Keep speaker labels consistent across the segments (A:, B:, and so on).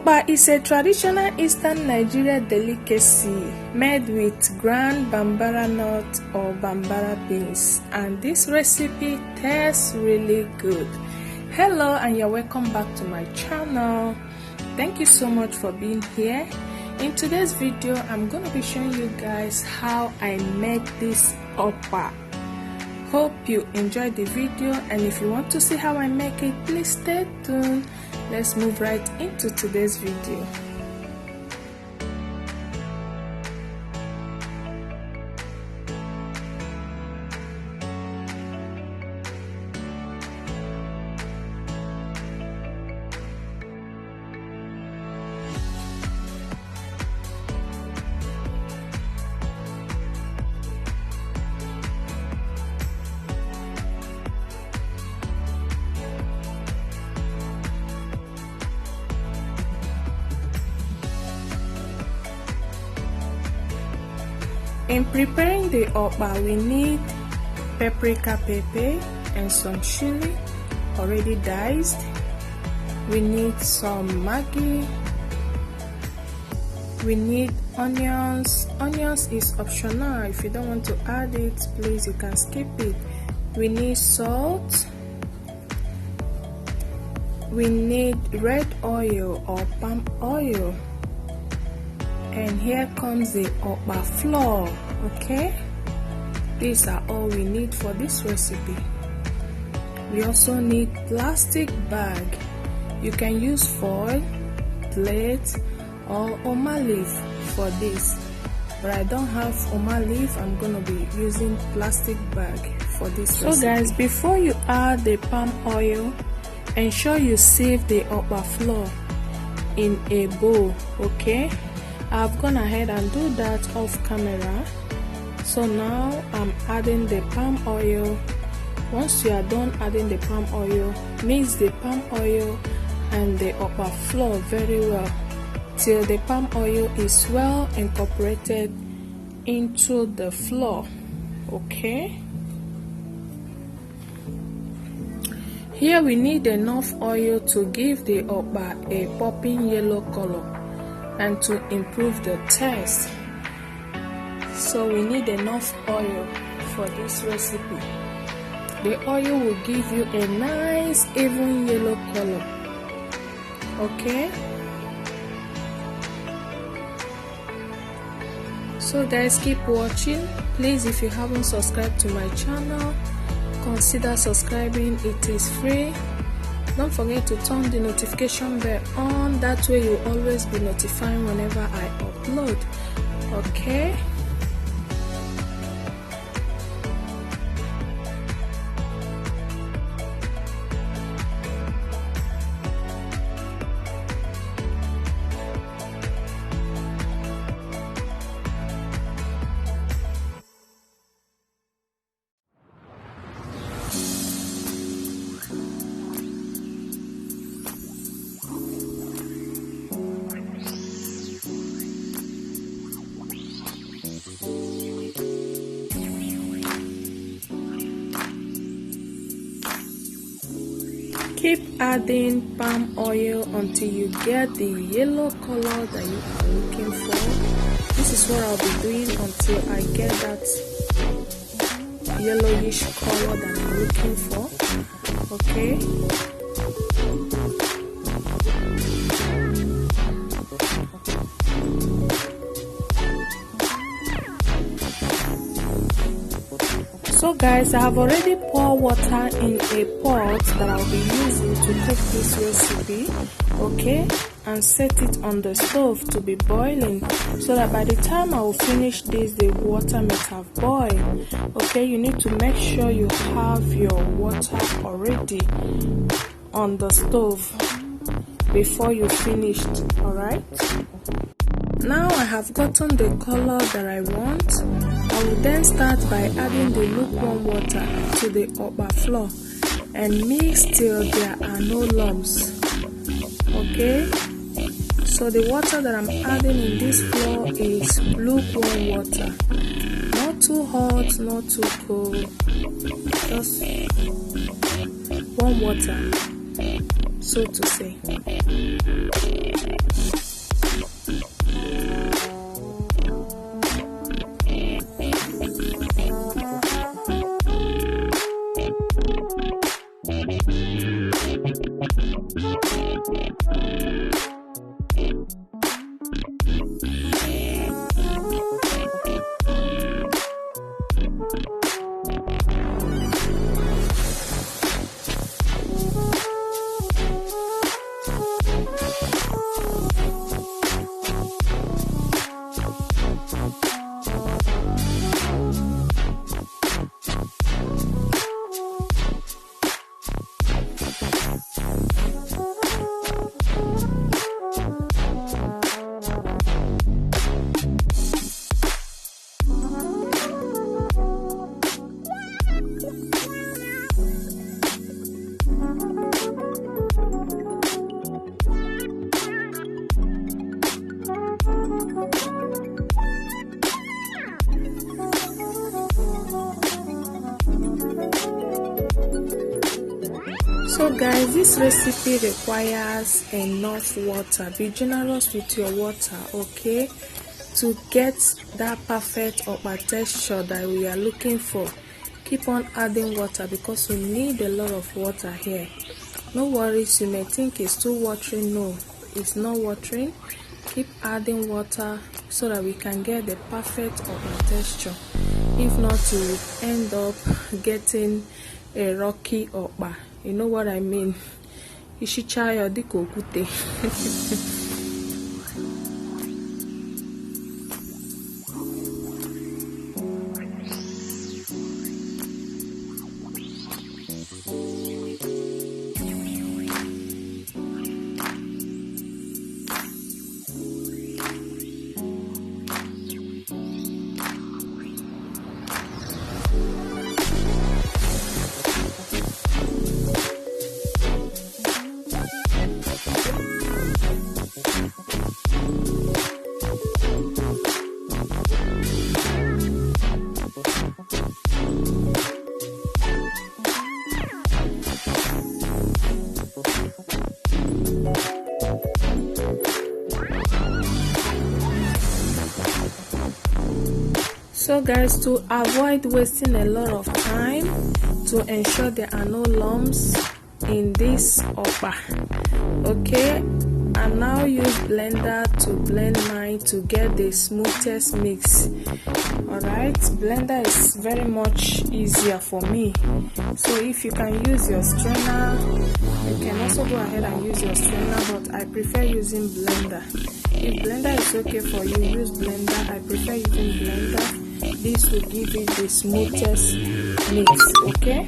A: Okpa is a traditional Eastern Nigeria delicacy made with ground Bambara nut or Bambara beans, and this recipe tastes really good. Hello and you're welcome back to my channel. Thank you so much for being here. In today's video, I'm going to be showing you guys how I make this Okpa. Hope you enjoyed the video, and if you want to see how I make it, please stay tuned. Let's move right into today's video. In preparing the okpa, we need paprika pepper and some chili already diced. We need some Maggi. We need onions. Onions is optional. If you don't want to add it, please you can skip it. We need salt. We need red oil or palm oil. And here comes the okpa flour. Okay, these are all we need for this recipe. We also need plastic bag. You can use foil, plate, or oma leaf for this, but I don't have oma leaf. I'm gonna be using plastic bag for this recipe. So guys, before you add the palm oil, ensure you sieve the okpa flour in a bowl. Okay, I've gone ahead and do that off camera. So now I'm adding the palm oil. Once you are done adding the palm oil, mix the palm oil and the okpa flour very well till the palm oil is well incorporated into the flour. Okay, here we need enough oil to give the okpa a popping yellow color and to improve the taste. So we need enough oil for this recipe. The oil will give you a nice even yellow color. Okay, so guys, keep watching. Please, if you haven't subscribed to my channel, consider subscribing. It is free. Don't forget to turn the notification bell on, that way you'll always be notified whenever I upload. Okay, keep adding palm oil until you get the yellow color that you are looking for. This is what I'll be doing until I get that yellowish color that I'm looking for. Okay, so guys, I have already poured water in a pot that I'll be using to cook this recipe. Okay, and set it on the stove to be boiling, so that by the time I will finish this, the water may have boiled. Okay, you need to make sure you have your water already on the stove before you finished. Alright, now I have gotten the color that I want. I will then start by adding the lukewarm water to the okpa flour and mix till there are no lumps. Okay, so the water that I'm adding in this flour is lukewarm water, not too hot, not too cold, just warm water. so to say. So guys, this recipe requires enough water. Be generous with your water, okay, to get that perfect okpa texture that we are looking for. Keep on adding water because we need a lot of water here. No worries, you may think it's too watering. No, it's not watering. Keep adding water so that we can get the perfect okpa texture. If not, you will end up getting a rocky okpa. You know what I mean? Ishichayo diko kute. So guys, to avoid wasting a lot of time, to ensure there are no lumps in this okpa, okay, I now use blender to blend mine to get the smoothest mix. Alright, blender is very much easier for me. So if you can use your strainer, you can also go ahead and use your strainer, but I prefer using blender. If blender is okay for you, use blender. I prefer using blender. This will give it the smoothest mix, okay?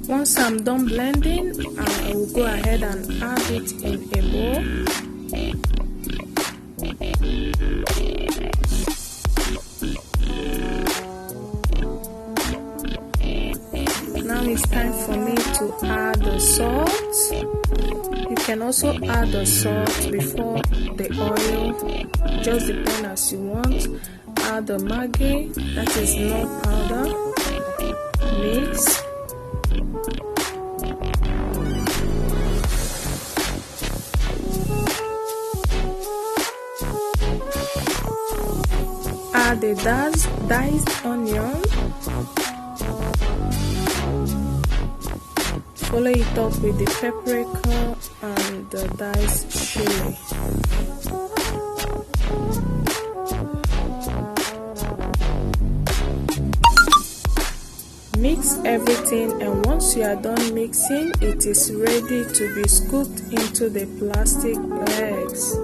A: Once I'm done blending, I will go ahead and add it in a bowl. Now it's time for me to add the salt. You can also add the salt before the oil, just depend as you want. Add the Maggi, that is nut powder, mix. Add the diced onion. Follow it up with the paprika and the diced chili. Mix everything, and once you are done mixing, it is ready to be scooped into the plastic bags.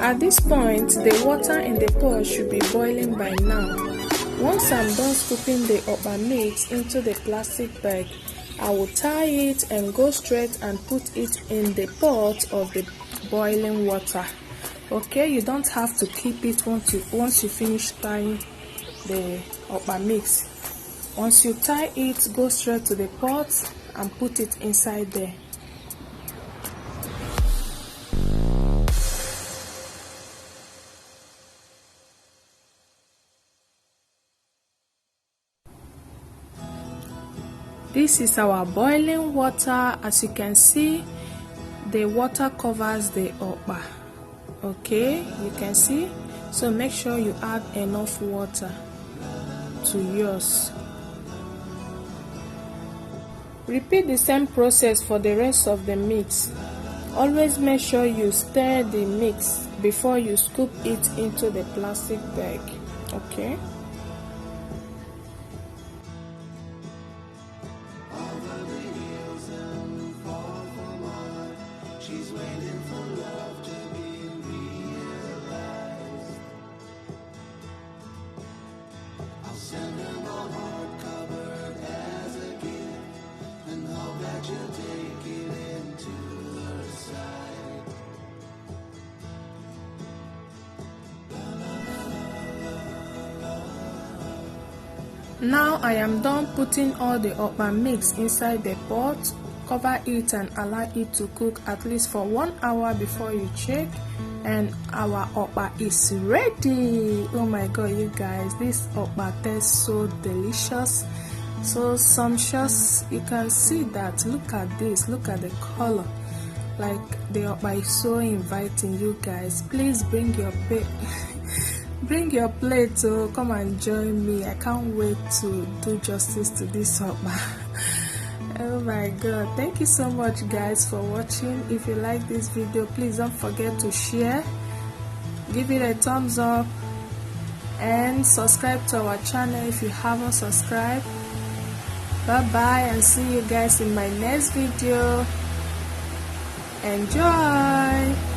A: At this point, the water in the pot should be boiling by now. Once I'm done scooping the okpa mix into the plastic bag, I will tie it and go straight and put it in the pot of the boiling water. Okay, you don't have to keep it once you finish tying the okpa mix. Once you tie it, go straight to the pot and put it inside there. This is our boiling water. As you can see, the water covers the okpa. Okay, you can see. So make sure you add enough water to yours. Repeat the same process for the rest of the mix. Always make sure you stir the mix before you scoop it into the plastic bag. Okay. Now I am done putting all the okpa mix inside the pot. Cover it and allow it to cook at least for 1 hour before you check, and our okpa is ready. Oh my god, you guys, this okpa tastes so delicious, so sumptuous. You can see that. Look at this, look at the color. Like, the okpa is so inviting. You guys, please bring your plate. Bring your plate to come and join me. I can't wait to do justice to this okpa. Oh my god, thank you so much guys for watching. If you like this video, please don't forget to share, give it a thumbs up, and subscribe to our channel if you haven't subscribed. Bye bye, and see you guys in my next video. Enjoy.